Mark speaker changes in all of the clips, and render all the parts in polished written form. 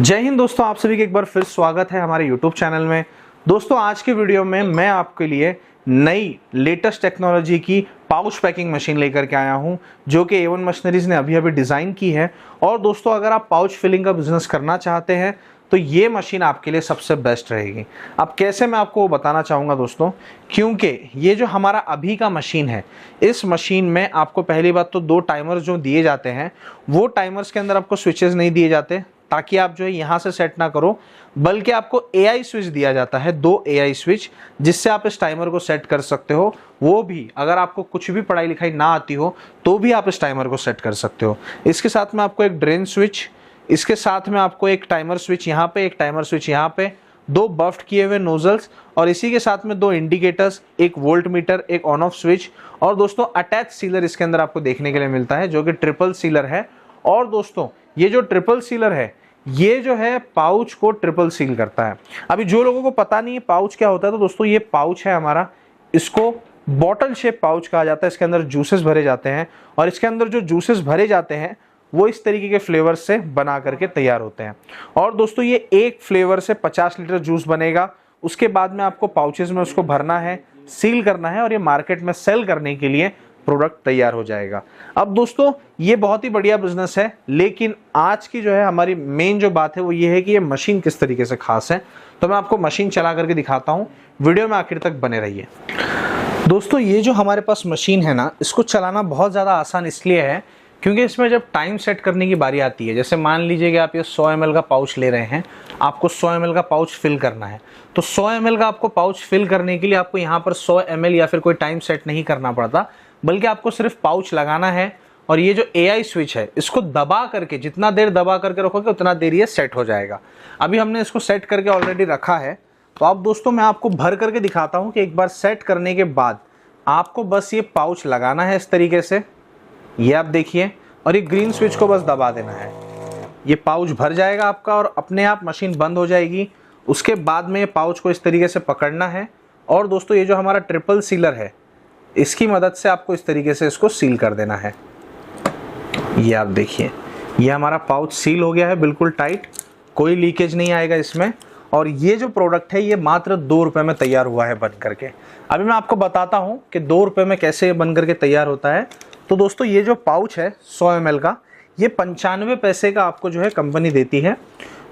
Speaker 1: जय हिंद दोस्तों, आप सभी का एक बार फिर स्वागत है हमारे YouTube चैनल में। दोस्तों आज के वीडियो में मैं आपके लिए नई लेटेस्ट टेक्नोलॉजी की पाउच पैकिंग मशीन लेकर के आया हूं, जो कि A1 मशीनरीज ने अभी डिज़ाइन की है। और दोस्तों अगर आप पाउच फिलिंग का बिजनेस करना चाहते हैं तो ये मशीन आपके लिए सबसे बेस्ट रहेगी। अब कैसे, मैं आपको बताना चाहूँगा दोस्तों, क्योंकि ये जो हमारा अभी का मशीन है, इस मशीन में आपको पहली बात तो दो टाइमर्स जो दिए जाते हैं, वो टाइमर्स के अंदर आपको स्विचेस नहीं दिए जाते ताकि आप जो है यहाँ से सेट ना करो, बल्कि आपको AI स्विच दिया जाता है, 2 AI स्विच, जिससे आप इस टाइमर को सेट कर सकते हो। वो भी अगर आपको कुछ भी पढ़ाई लिखाई ना आती हो तो भी आप इस टाइमर को सेट कर सकते हो। इसके साथ में आपको एक ड्रेन स्विच, इसके साथ में आपको एक टाइमर स्विच यहाँ पे, एक टाइमर स्विच यहाँ पे, 2 बफ्ट किए हुए नोजल्स, और इसी के साथ में 2 इंडिकेटर्स, एक वोल्ट मीटर, एक ऑन ऑफ स्विच, और दोस्तों अटैच सीलर इसके अंदर आपको देखने के लिए मिलता है, जो कि ट्रिपल सीलर है। और दोस्तों ये जो ट्रिपल सीलर है, ये जो है पाउच को ट्रिपल सील करता है। अभी जो लोगों को पता नहीं है पाउच क्या होता है, तो दोस्तों ये पाउच है हमारा, इसको बॉटल शेप पाउच कहा जाता है। इसके अंदर जूसेस भरे जाते हैं, और इसके अंदर जो जूसेस भरे जाते हैं वो इस तरीके के फ्लेवर से बना करके तैयार होते हैं। और दोस्तों ये एक फ्लेवर से 50 लीटर जूस बनेगा। उसके बाद में आपको पाउचेस में उसको भरना है, सील करना है, और ये मार्केट में सेल करने के लिए प्रोडक्ट तैयार हो जाएगा। अब दोस्तों ये बहुत ही बढ़िया बिजनेस है, लेकिन आज की जो है हमारी मेन जो बात है वो ये है कि ये मशीन किस तरीके से खास है। तो मैं आपको मशीन चला करके दिखाता हूँ, वीडियो में आखिर तक बने रहिए। दोस्तों ये जो हमारे पास मशीन है ना, इसको चलाना बहुत ज़्यादा आसान इसलिए है क्योंकि इसमें जब टाइम सेट करने की बारी आती है, जैसे मान लीजिए कि आप ये 100 ml का पाउच ले रहे हैं, आपको 100 ml का पाउच फिल करना है, तो 100 ml का आपको पाउच फिल करने के लिए आपको यहाँ पर 100 ml या फिर कोई टाइम सेट नहीं करना पड़ता, बल्कि आपको सिर्फ पाउच लगाना है, और ये जो AI स्विच है इसको दबा करके, जितना देर दबा करके रखोगे उतना देर ये सेट हो जाएगा। अभी हमने इसको सेट करके ऑलरेडी रखा है। तो अब दोस्तों मैं आपको भर करके दिखाता हूँ कि एक बार सेट करने के बाद आपको बस ये पाउच लगाना है इस तरीके से, ये आप देखिए, और ये ग्रीन स्विच को बस दबा देना है। ये पाउच भर जाएगा आपका और अपने आप मशीन बंद हो जाएगी। उसके बाद में ये पाउच को इस तरीके से पकड़ना है, और दोस्तों ये जो हमारा ट्रिपल सीलर है, इसकी मदद से आपको इस तरीके से इसको सील कर देना है। ये आप देखिए, ये हमारा पाउच सील हो गया है बिल्कुल टाइट, कोई लीकेज नहीं आएगा इसमें। और ये जो प्रोडक्ट है ये मात्र 2 रुपए में तैयार हुआ है बन करके। अभी मैं आपको बताता हूँ कि 2 रुपए में कैसे ये बन करके तैयार होता है। तो दोस्तों ये जो पाउच है 100 ml का, ये 95 पैसे का आपको जो है कंपनी देती है।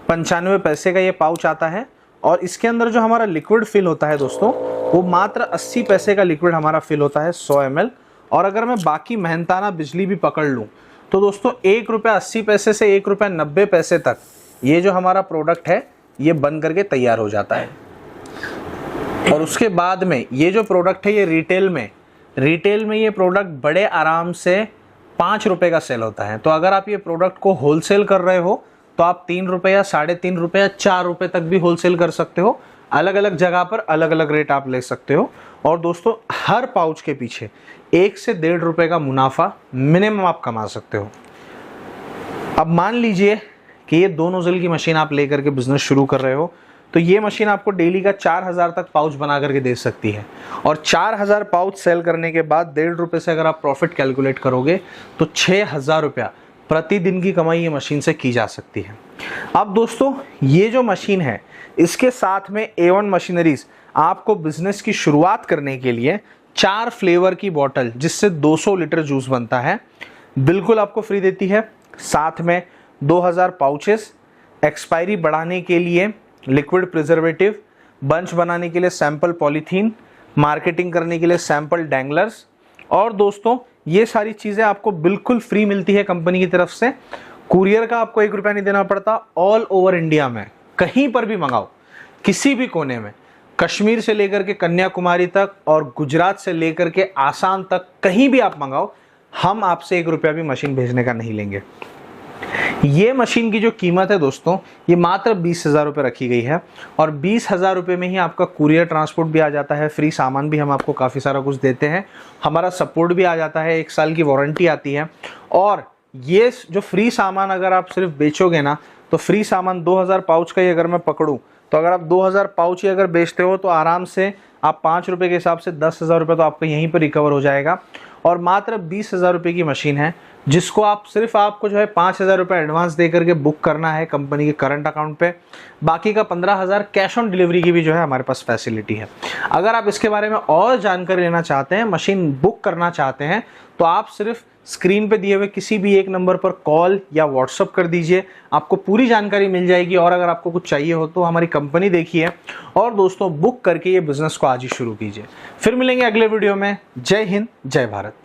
Speaker 1: 95 पैसे का ये पाउच आता है, और इसके अंदर जो हमारा लिक्विड फिल होता है दोस्तों, वो मात्र 80 पैसे का लिक्विड हमारा फिल होता है 100 ml। और अगर मैं बाकी मेहनताना बिजली भी पकड़ लूँ तो दोस्तों 1 रुपया 80 पैसे से 1 रुपया 90 पैसे तक ये जो हमारा प्रोडक्ट है ये बन करके तैयार हो जाता है। और उसके बाद में ये जो प्रोडक्ट है ये रिटेल में ये प्रोडक्ट बड़े आराम से 5 रुपए का सेल होता है। तो अगर आप ये प्रोडक्ट को होलसेल कर रहे हो तो आप 3 रुपए या 3.5 रुपए या 4 रुपए तक भी होलसेल कर सकते हो। अलग अलग जगह पर अलग अलग रेट आप ले सकते हो। और दोस्तों हर पाउच के पीछे 1 से 1.5 रुपए का मुनाफा मिनिमम आप कमा सकते हो। अब मान लीजिए कि ये 2 नोजल की मशीन आप लेकर के बिजनेस शुरू कर रहे हो, तो ये मशीन आपको डेली का 4000 तक पाउच बना करके दे सकती है। और 4000 पाउच सेल करने के बाद 1.5 रुपए से अगर आप प्रॉफिट कैलकुलेट करोगे तो 6000 रुपया प्रतिदिन की कमाई ये मशीन से की जा सकती है। अब दोस्तों ये जो मशीन है, इसके साथ में A1 मशीनरीज आपको बिजनेस की शुरुआत करने के लिए 4 फ्लेवर की बॉटल, जिससे 200 लीटर जूस बनता है, बिल्कुल आपको फ्री देती है। साथ में 2000 पाउचेस, एक्सपायरी बढ़ाने के लिए लिक्विड प्रिजर्वेटिव, बंच बनाने के लिए सैंपल पॉलीथीन, मार्केटिंग करने के लिए सैंपल डैंगलर्स। और दोस्तों ये सारी चीज़ें आपको बिल्कुल फ्री मिलती है कंपनी की तरफ से। कुरियर का आपको 1 रुपया नहीं देना पड़ता। ऑल ओवर इंडिया में कहीं पर भी मंगाओ, किसी भी कोने में, कश्मीर से लेकर के कन्याकुमारी तक और गुजरात से लेकर के आसाम तक, कहीं भी आप मंगाओ, हम आपसे 1 रुपया भी मशीन भेजने का नहीं लेंगे। ये मशीन की जो कीमत है दोस्तों, ये मात्र 20,000 रुपये रखी गई है, और 20,000 रुपये में ही आपका कुरियर ट्रांसपोर्ट भी आ जाता है, फ्री सामान भी हम आपको काफ़ी सारा कुछ देते हैं, हमारा सपोर्ट भी आ जाता है, 1 साल की वारंटी आती है। और ये जो फ्री सामान अगर आप सिर्फ बेचोगे ना, तो फ्री सामान 2000 पाउच का ही अगर मैं पकड़ूँ, तो अगर आप 2000 पाउच ही अगर बेचते हो तो आराम से आप 5 रुपये के हिसाब से 10,000 रुपये तो आपका यहीं पर रिकवर हो जाएगा। और मात्र 20,000 रुपये की मशीन है, जिसको आपको जो है 5,000 रुपये एडवांस दे करके बुक करना है कंपनी के करंट अकाउंट पे। बाकी का 15,000 कैश ऑन डिलीवरी की भी जो है हमारे पास फैसिलिटी है। अगर आप इसके बारे में और जानकारी लेना चाहते हैं, मशीन बुक करना चाहते हैं, तो आप सिर्फ स्क्रीन पे दिए हुए किसी भी एक नंबर पर कॉल या व्हाट्सअप कर दीजिए, आपको पूरी जानकारी मिल जाएगी। और अगर आपको कुछ चाहिए हो तो हमारी कंपनी देखिए और दोस्तों बुक करके ये बिजनेस को आज ही शुरू कीजिए। फिर मिलेंगे अगले वीडियो में। जय हिंद, जय भारत।